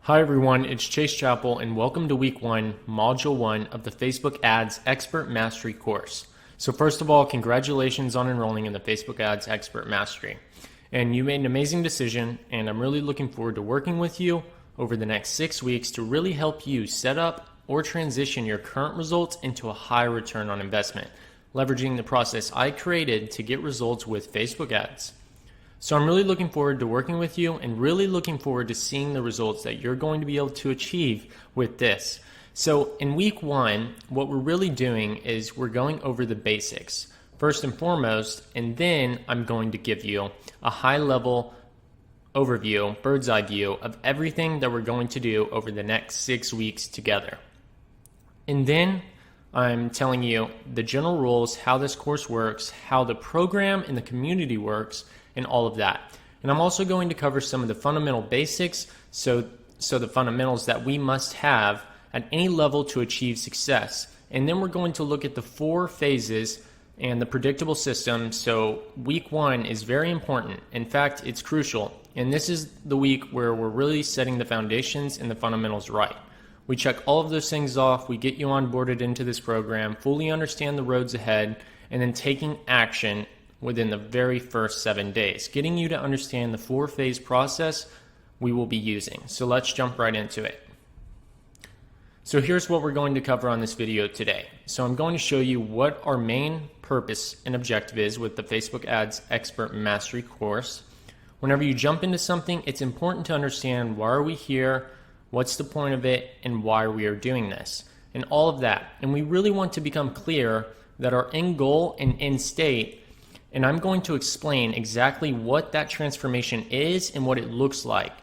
Hi everyone, it's Chase Chappell and welcome to Week 1, Module 1 of the Facebook Ads Expert Mastery course. So first of all, congratulations on enrolling in the Facebook Ads Expert Mastery. And you made an amazing decision, and I'm really looking forward to working with you over the next 6 weeks to really help you set up or transition your current results into a high return on investment, leveraging the process I created to get results with Facebook ads. So I'm really looking forward to working with you and really looking forward to seeing the results that you're going to be able to achieve with this. So in week 1, what we're really doing is we're going over the basics first and foremost, and then I'm going to give you a high level overview, bird's eye view of everything that we're going to do over the next 6 weeks together. And then I'm telling you the general rules, how this course works, how the program and the community works, and all of that. And I'm also going to cover some of the fundamental basics, so the fundamentals that we must have at any level to achieve success. And then we're going to look at the 4 phases and the predictable system. So week 1 is very important. In fact, it's crucial. And this is the week where we're really setting the foundations and the fundamentals right. We check all of those things off, we get you onboarded into this program, fully understand the roads ahead, and then taking action within the very first 7 days, getting you to understand the 4-phase process we will be using. So let's jump right into it. So here's what we're going to cover on this video today. So I'm going to show you what our main purpose and objective is with the Facebook Ads Expert Mastery course. Whenever you jump into something, it's important to understand why are we here, what's the point of it, and why we are doing this, and all of that. And we really want to become clear that our end goal and end state, and I'm going to explain exactly what that transformation is and what it looks like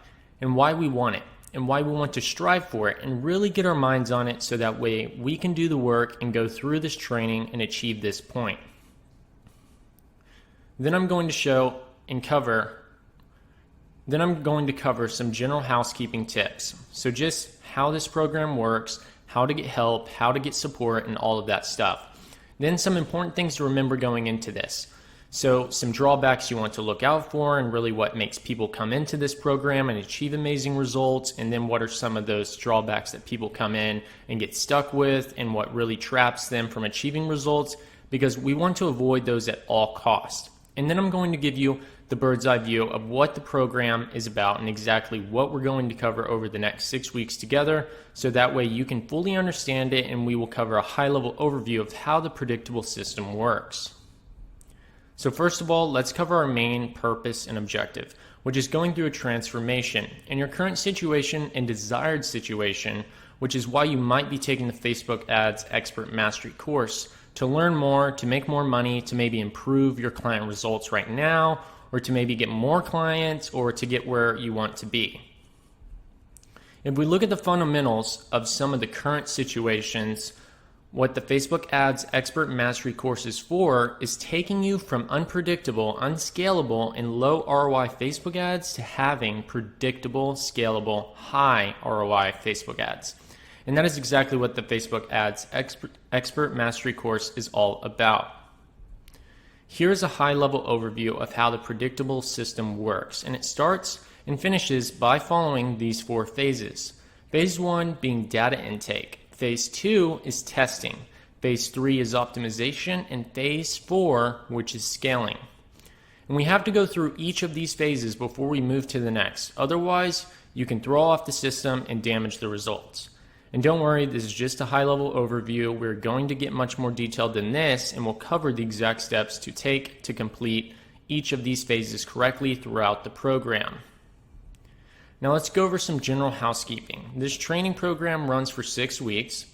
and why we want it and why we want to strive for it and really get our minds on it so that way we can do the work and go through this training and achieve this point. Then I'm going to cover some general housekeeping tips. So just how this program works, how to get help, how to get support, and all of that stuff. Then some important things to remember going into this. So some drawbacks you want to look out for and really what makes people come into this program and achieve amazing results, and then what are some of those drawbacks that people come in and get stuck with and what really traps them from achieving results, because we want to avoid those at all costs. And then I'm going to give you the bird's eye view of what the program is about and exactly what we're going to cover over the next 6 weeks together, so that way you can fully understand it, and we will cover a high level overview of how the predictable system works. So first of all, let's cover our main purpose and objective, which is going through a transformation in your current situation and desired situation, which is why you might be taking the Facebook Ads Expert Mastery course, to learn more, to make more money, to maybe improve your client results right now, or to maybe get more clients, or to get where you want to be. If we look at the fundamentals of some of the current situations, what the Facebook Ads Expert Mastery course is for is taking you from unpredictable, unscalable, and low ROI Facebook ads to having predictable, scalable, high ROI Facebook ads. And that is exactly what the Facebook Ads Expert Mastery course is all about. Here's a high-level overview of how the predictable system works, and it starts and finishes by following these 4 phases. Phase 1 being data intake. Phase 2 is testing. Phase 3 is optimization, and Phase 4, which is scaling. And we have to go through each of these phases before we move to the next. Otherwise, you can throw off the system and damage the results. And don't worry, this is just a high-level overview. We're going to get much more detailed than this, and we'll cover the exact steps to take to complete each of these phases correctly throughout the program. Now let's go over some general housekeeping. This training program runs for 6 weeks.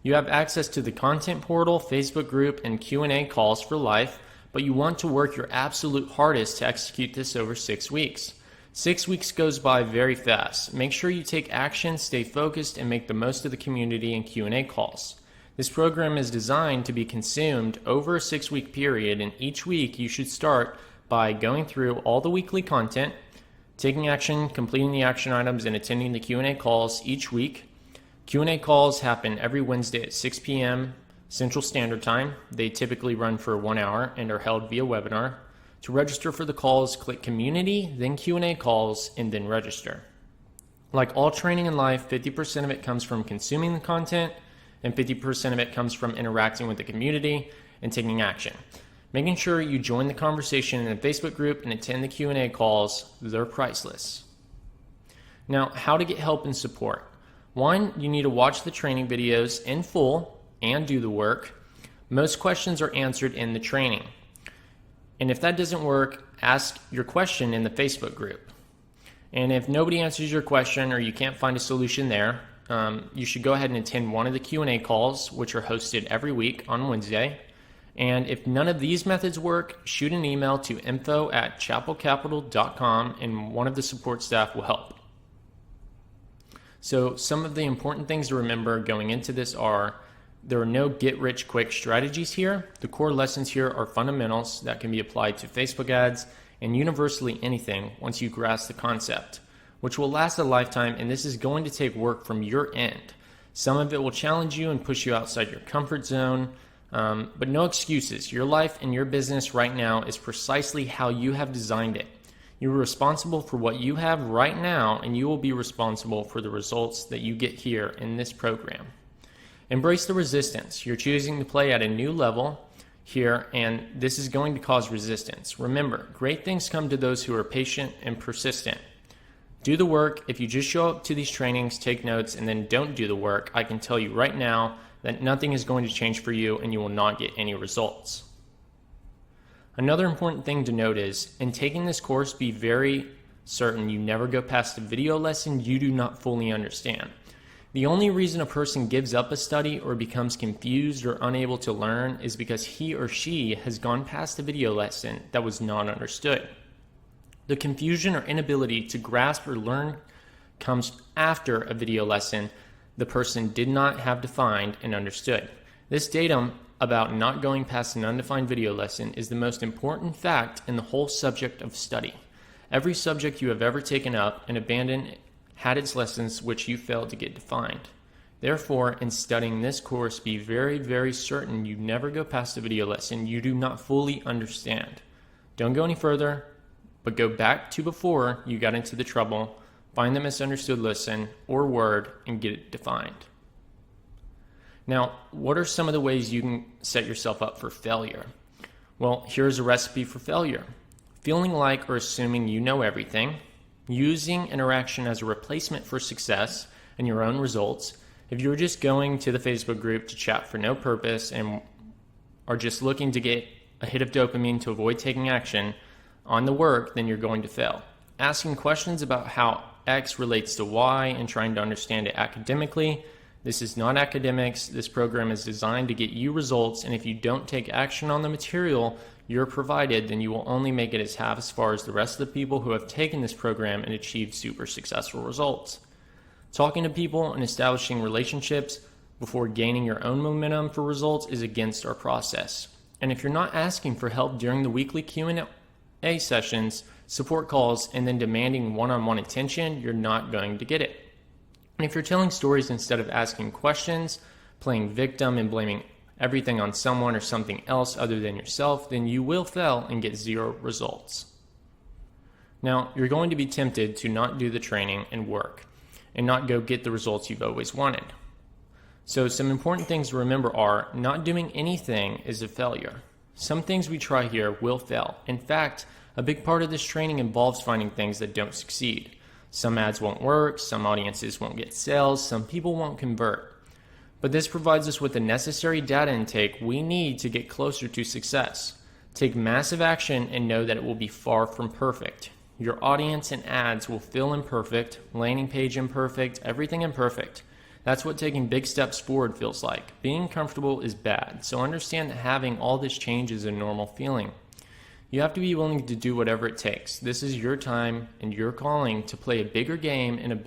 You have access to the content portal, Facebook group, and Q&A calls for life, but you want to work your absolute hardest to execute this over 6 weeks. 6 weeks goes by very fast. Make sure you take action, stay focused, and make the most of the community and Q&A calls. This program is designed to be consumed over a 6-week period, and each week you should start by going through all the weekly content, taking action, completing the action items, and attending the Q&A calls each week. Q&A calls happen every Wednesday at 6 p.m. Central Standard Time. They typically run for 1 hour and are held via webinar. To register for the calls, click Community, then Q&A calls, and then register. Like all training in life, 50% of it comes from consuming the content and 50% of it comes from interacting with the community and taking action. Making sure you join the conversation in the Facebook group and attend the Q&A calls, they're priceless. Now, how to get help and support. One, you need to watch the training videos in full and do the work. Most questions are answered in the training. And if that doesn't work, ask your question in the Facebook group. And if nobody answers your question or you can't find a solution there, you should go ahead and attend one of the Q&A calls, which are hosted every week on Wednesday. And if none of these methods work, shoot an email to info@chapelcapital.com and one of the support staff will help. So some of the important things to remember going into this are there are no get-rich-quick strategies here. The core lessons here are fundamentals that can be applied to Facebook ads and universally anything once you grasp the concept, which will last a lifetime, and this is going to take work from your end. Some of it will challenge you and push you outside your comfort zone, but no excuses. Your life and your business right now is precisely how you have designed it. You're responsible for what you have right now, and you will be responsible for the results that you get here in this program. Embrace the resistance. You're choosing to play at a new level here, and this is going to cause resistance. Remember, great things come to those who are patient and persistent. Do the work. If you just show up to these trainings, take notes, and then don't do the work, I can tell you right now that nothing is going to change for you and you will not get any results. Another important thing to note is, in taking this course, be very certain you never go past a video lesson you do not fully understand. The only reason a person gives up a study or becomes confused or unable to learn is because he or she has gone past a video lesson that was not understood. The confusion or inability to grasp or learn comes after a video lesson the person did not have defined and understood. This datum about not going past an undefined video lesson is the most important fact in the whole subject of study. Every subject you have ever taken up and abandoned had its lessons which you failed to get defined. Therefore, in studying this course, be very, very certain you never go past a video lesson you do not fully understand. Don't go any further, but go back to before you got into the trouble, find the misunderstood lesson or word, and get it defined. Now, what are some of the ways you can set yourself up for failure? Well, here's a recipe for failure. Feeling like or assuming you know everything, using interaction as a replacement for success and your own results. If you're just going to the Facebook group to chat for no purpose and are just looking to get a hit of dopamine to avoid taking action on the work, then you're going to fail. Asking questions about how X relates to Y and trying to understand it academically. This is not academics. This program is designed to get you results, and if you don't take action on the material you're provided, then you will only make it as half as far as the rest of the people who have taken this program and achieved super successful results. Talking to people and establishing relationships before gaining your own momentum for results is against our process. And if you're not asking for help during the weekly Q&A sessions, support calls, and then demanding one-on-one attention, you're not going to get it. And if you're telling stories instead of asking questions, playing victim and blaming everything on someone or something else other than yourself, then you will fail and get zero results. Now, you're going to be tempted to not do the training and work and not go get the results you've always wanted. So some important things to remember are not doing anything is a failure. Some things we try here will fail. In fact, a big part of this training involves finding things that don't succeed. Some ads won't work, some audiences won't get sales, some people won't convert. But this provides us with the necessary data intake we need to get closer to success. Take massive action and know that it will be far from perfect. Your audience and ads will feel imperfect, landing page imperfect, everything imperfect. That's what taking big steps forward feels like. Being comfortable is bad, so understand that having all this change is a normal feeling. You have to be willing to do whatever it takes. This is your time and your calling to play a bigger game and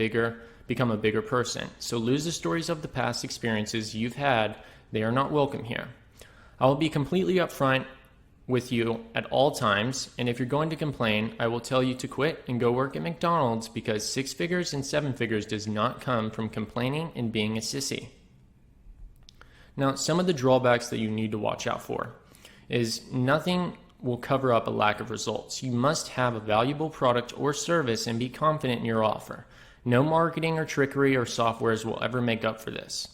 become a bigger person. So lose the stories of the past experiences you've had. They are not welcome here. I will be completely upfront with you at all times, and if you're going to complain, I will tell you to quit and go work at McDonald's, because 6 figures and 7 figures does not come from complaining and being a sissy. Now, some of the drawbacks that you need to watch out for is nothing will cover up a lack of results. You must have a valuable product or service and be confident in your offer. No marketing or trickery or softwares will ever make up for this.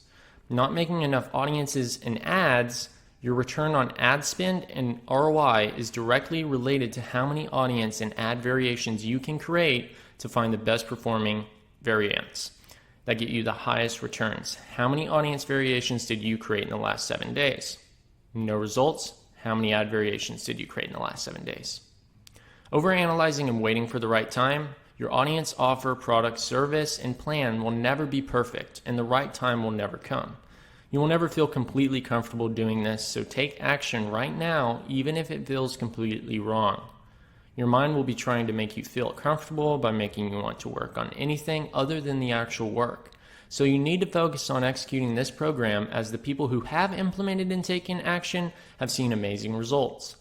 Not making enough audiences and ads, your return on ad spend and ROI is directly related to how many audience and ad variations you can create to find the best performing variants that get you the highest returns. How many audience variations did you create in the last 7 days? No results. How many ad variations did you create in the last 7 days? Overanalyzing and waiting for the right time. Your audience, offer, product, service, and plan will never be perfect, and the right time will never come. You will never feel completely comfortable doing this, so take action right now, even if it feels completely wrong. Your mind will be trying to make you feel comfortable by making you want to work on anything other than the actual work. So you need to focus on executing this program, as the people who have implemented and taken action have seen amazing results.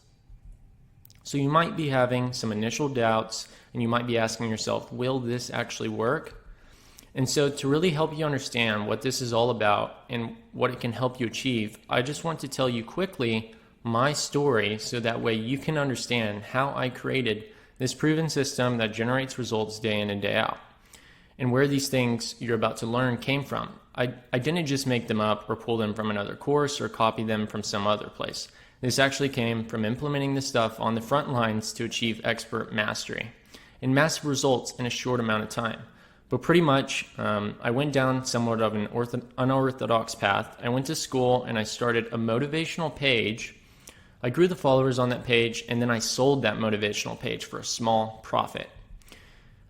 So you might be having some initial doubts, and you might be asking yourself, will this actually work? And so to really help you understand what this is all about and what it can help you achieve, I just want to tell you quickly my story so that way you can understand how I created this proven system that generates results day in and day out, and where these things you're about to learn came from. I didn't just make them up or pull them from another course or copy them from some other place. This actually came from implementing this stuff on the front lines to achieve expert mastery and massive results in a short amount of time. But pretty much, I went down somewhat of an unorthodox path. I went to school and I started a motivational page. I grew the followers on that page, and then I sold that motivational page for a small profit.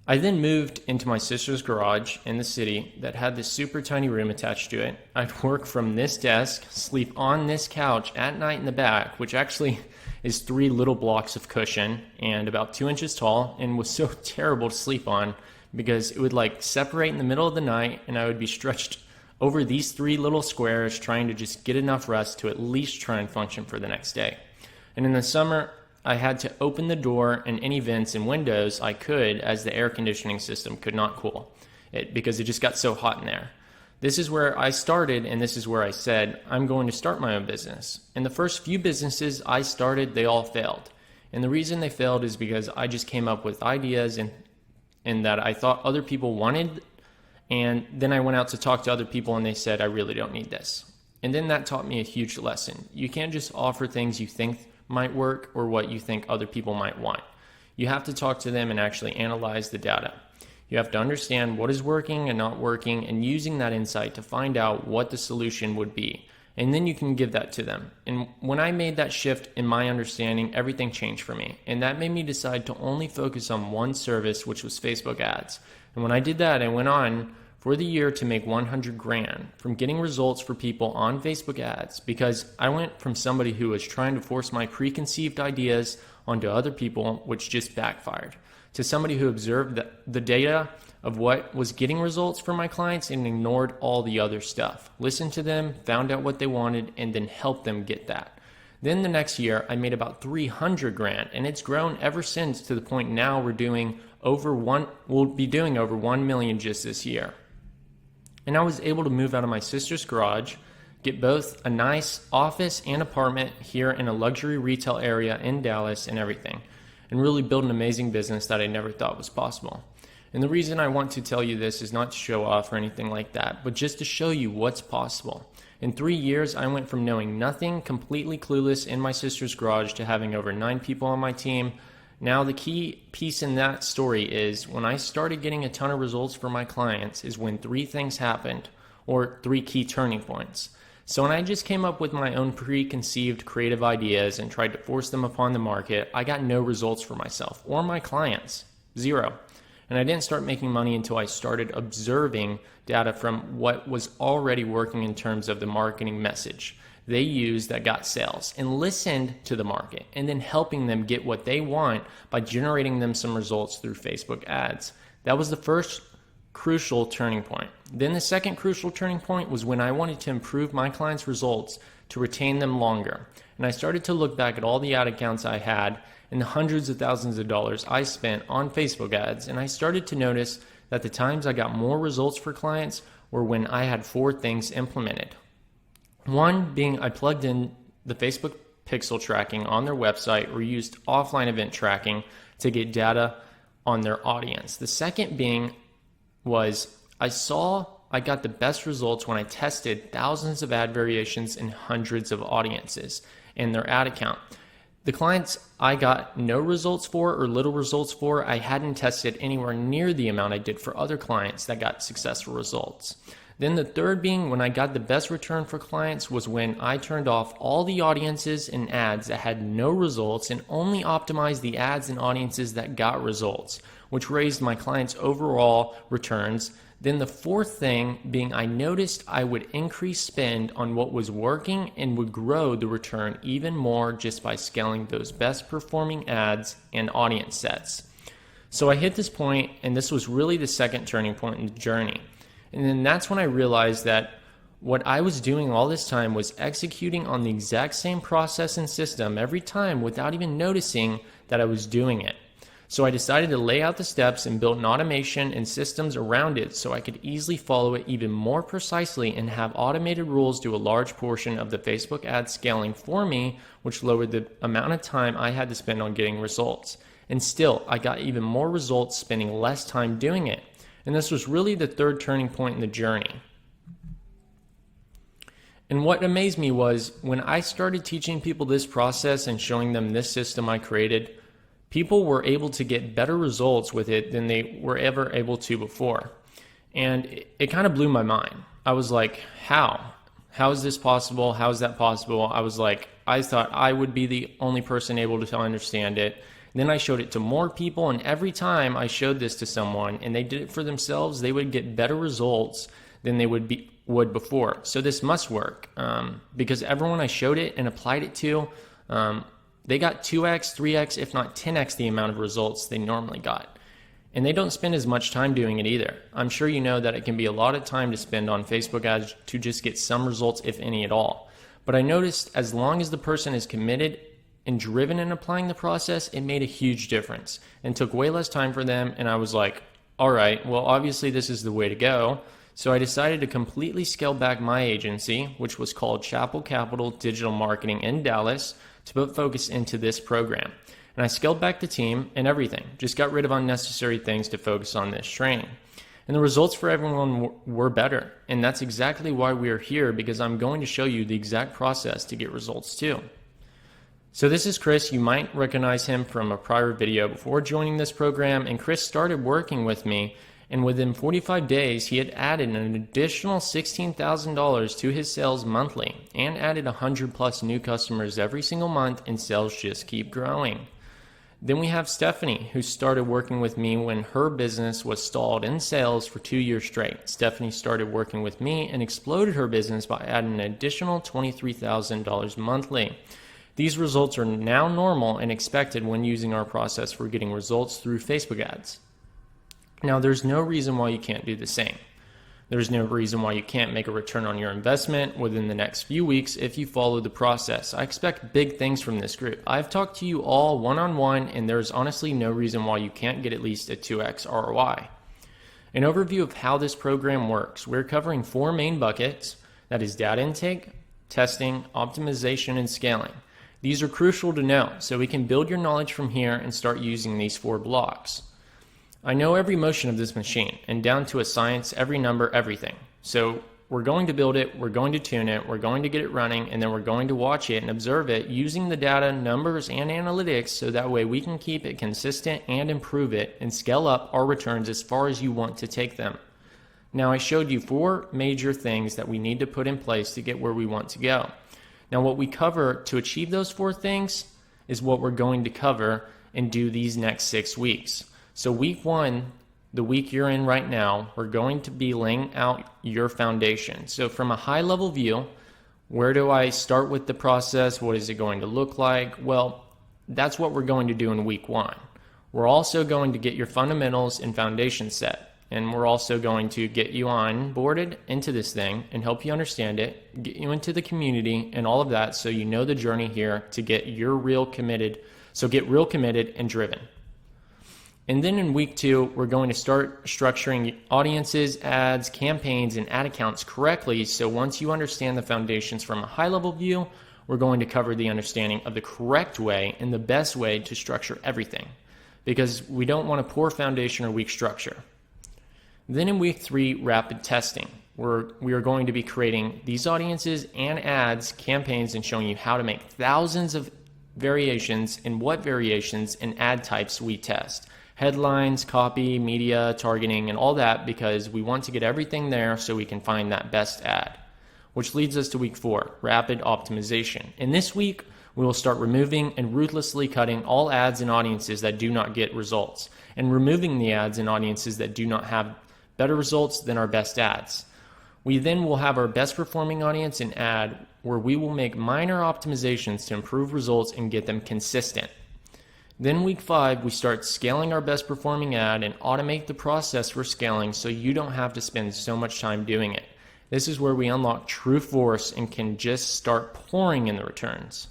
I then moved into my sister's garage in the city that had this super tiny room attached to it. I'd work from this desk, sleep on this couch at night in the back, which actually is 3 little blocks of cushion and about 2 inches tall, and was so terrible to sleep on because it would like separate in the middle of the night, and I would be stretched over these 3 little squares trying to just get enough rest to at least try and function for the next day. And in the summer, I had to open the door and any vents and windows I could, as the air conditioning system could not cool it because it just got so hot in there. This is where I started, and this is where I said, I'm going to start my own business. And the first few businesses I started, they all failed. And the reason they failed is because I just came up with ideas and that I thought other people wanted, and then I went out to talk to other people and they said, I really don't need this. And then that taught me a huge lesson. You can't just offer things you think might work or what you think other people might want. You have to talk to them and actually analyze the data. You have to understand what is working and not working, and using that insight to find out what the solution would be. And then you can give that to them. And when I made that shift in my understanding, everything changed for me. And that made me decide to only focus on one service, which was Facebook ads. And when I did that, I went on for the year to make $100,000 from getting results for people on Facebook ads, because I went from somebody who was trying to force my preconceived ideas onto other people, which just backfired, to somebody who observed the data of what was getting results for my clients and ignored all the other stuff. Listened to them, found out what they wanted, and then helped them get that. Then the next year, I made about $300,000, and it's grown ever since to the point now we'll be doing over 1 million just this year. And I was able to move out of my sister's garage, get both a nice office and apartment here in a luxury retail area in Dallas and everything, and really build an amazing business that I never thought was possible. And the reason I want to tell you this is not to show off or anything like that, but just to show you what's possible. In 3 years, I went from knowing nothing, completely clueless in my sister's garage, to having over 9 people on my team. Now, the key piece in that story is when I started getting a ton of results for my clients is when 3 things happened, or 3 key turning points. So when I just came up with my own preconceived creative ideas and tried to force them upon the market, I got no results for myself or my clients. 0. And I didn't start making money until I started observing data from what was already working in terms of the marketing message they used that got sales, and listened to the market, and then helping them get what they want by generating them some results through Facebook ads. That was the first crucial turning point. Then the second crucial turning point was when I wanted to improve my clients' results to retain them longer. And I started to look back at all the ad accounts I had and the hundreds of thousands of dollars I spent on Facebook ads, and I started to notice that the times I got more results for clients were when I had 4 things implemented. One being I plugged in the Facebook pixel tracking on their website or used offline event tracking to get data on their audience. The second being was I saw I got the best results when I tested thousands of ad variations in hundreds of audiences in their ad account. The clients I got no results for or little results for, I hadn't tested anywhere near the amount I did for other clients that got successful results. Then the third being when I got the best return for clients was when I turned off all the audiences and ads that had no results and only optimized the ads and audiences that got results, which raised my clients' overall returns. Then the fourth thing being I noticed I would increase spend on what was working and would grow the return even more just by scaling those best performing ads and audience sets. So I hit this point, and this was really the second turning point in the journey. And then that's when I realized that what I was doing all this time was executing on the exact same process and system every time without even noticing that I was doing it. So I decided to lay out the steps and build an automation and systems around it so I could easily follow it even more precisely and have automated rules do a large portion of the Facebook ad scaling for me, which lowered the amount of time I had to spend on getting results. And still, I got even more results spending less time doing it. And this was really the third turning point in the journey. And what amazed me was when I started teaching people this process and showing them this system I created, people were able to get better results with it than they were ever able to before. And it kind of blew my mind. I was like, how? How is this possible? How is that possible? I thought I would be the only person able to understand it. Then I showed it to more people, and every time I showed this to someone and they did it for themselves, they would get better results than they would before. So this must work because everyone I showed it and applied it to, they got 2x, 3x, if not 10x the amount of results they normally got. And they don't spend as much time doing it either. I'm sure you know that it can be a lot of time to spend on Facebook ads to just get some results, if any at all. But I noticed as long as the person is committed and driven in applying the process, it made a huge difference and took way less time for them. And I was like, all right, well, obviously this is the way to go. So I decided to completely scale back my agency, which was called Chapel Capital Digital Marketing in Dallas, to put focus into this program. And I scaled back the team and everything, just got rid of unnecessary things to focus on this training. And the results for everyone were better. And that's exactly why we are here, because I'm going to show you the exact process to get results too. So this is Chris. You might recognize him from a prior video before joining this program. And Chris started working with me, and within 45 days, he had added an additional $16,000 to his sales monthly and added 100 plus new customers every single month, and sales just keep growing. Then we have Stephanie, who started working with me when her business was stalled in sales for 2 years straight. Stephanie started working with me and exploded her business by adding an additional $23,000 monthly. These results are now normal and expected when using our process for getting results through Facebook ads. Now, there's no reason why you can't do the same. There's no reason why you can't make a return on your investment within the next few weeks if you follow the process. I expect big things from this group. I've talked to you all one-on-one, and there's honestly no reason why you can't get at least a 2x ROI. An overview of how this program works. We're covering 4 main buckets. That is data intake, testing, optimization, and scaling. These are crucial to know, so we can build your knowledge from here and start using these 4 blocks. I know every motion of this machine, and down to a science, every number, everything. So we're going to build it, we're going to tune it, we're going to get it running, and then we're going to watch it and observe it using the data, numbers, and analytics, so that way we can keep it consistent and improve it and scale up our returns as far as you want to take them. Now, I showed you 4 major things that we need to put in place to get where we want to go. Now, what we cover to achieve those 4 things is what we're going to cover and do these next 6 weeks. So week 1, the week you're in right now, we're going to be laying out your foundation. So from a high level view, where do I start with the process? What is it going to look like? Well, that's what we're going to do in week 1. We're also going to get your fundamentals and foundation set. And we're also going to get you onboarded into this thing and help you understand it, get you into the community and all of that, so you know the journey here to get your real committed. So get real committed and driven. And then in week 2, we're going to start structuring audiences, ads, campaigns, and ad accounts correctly. So once you understand the foundations from a high level view, we're going to cover the understanding of the correct way and the best way to structure everything, because we don't want a poor foundation or weak structure. Then in week 3, rapid testing, where we are going to be creating these audiences and ads, campaigns, and showing you how to make thousands of variations and what variations and ad types we test. Headlines, copy, media, targeting, and all that, because we want to get everything there so we can find that best ad. Which leads us to week 4, rapid optimization. In this week, we will start removing and ruthlessly cutting all ads and audiences that do not get results, and removing the ads and audiences that do not have better results than our best ads. We then will have our best performing audience and ad, where we will make minor optimizations to improve results and get them consistent. Then week 5, we start scaling our best performing ad and automate the process for scaling so you don't have to spend so much time doing it. This is where we unlock true force and can just start pouring in the returns.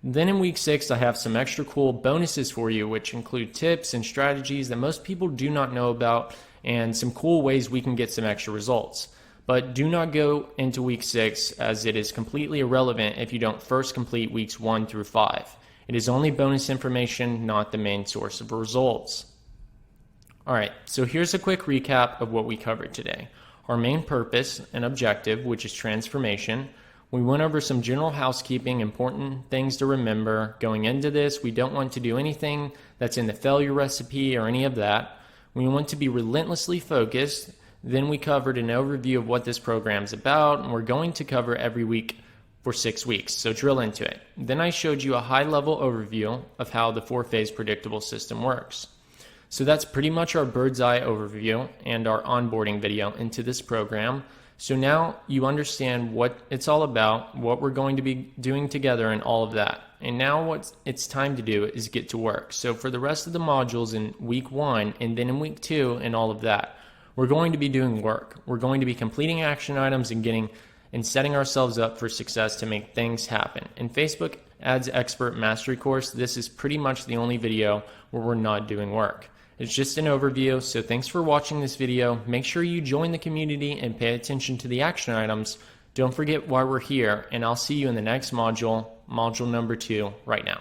Then in week 6, I have some extra cool bonuses for you, which include tips and strategies that most people do not know about, and some cool ways we can get some extra results. But do not go into week 6, as it is completely irrelevant if you don't first complete weeks 1 through 5. It is only bonus information, not the main source of results. Alright, so here's a quick recap of what we covered today. Our main purpose and objective, which is transformation. We went over some general housekeeping, important things to remember. Going into this, we don't want to do anything that's in the failure recipe or any of that. We want to be relentlessly focused. Then we covered an overview of what this program is about, and we're going to cover every week for 6 weeks, so drill into it. Then I showed you a high-level overview of how the 4-phase predictable system works. So that's pretty much our bird's eye overview and our onboarding video into this program. So now you understand what it's all about, what we're going to be doing together, and all of that. And now what it's time to do is get to work. So for the rest of the modules in week 1 and then in week 2 and all of that, we're going to be doing work. We're going to be completing action items and setting ourselves up for success to make things happen. In Facebook Ads Expert Mastery course, this is pretty much the only video where we're not doing work. It's just an overview, so thanks for watching this video. Make sure you join the community and pay attention to the action items. Don't forget why we're here, and I'll see you in the next module, module number 2, right now.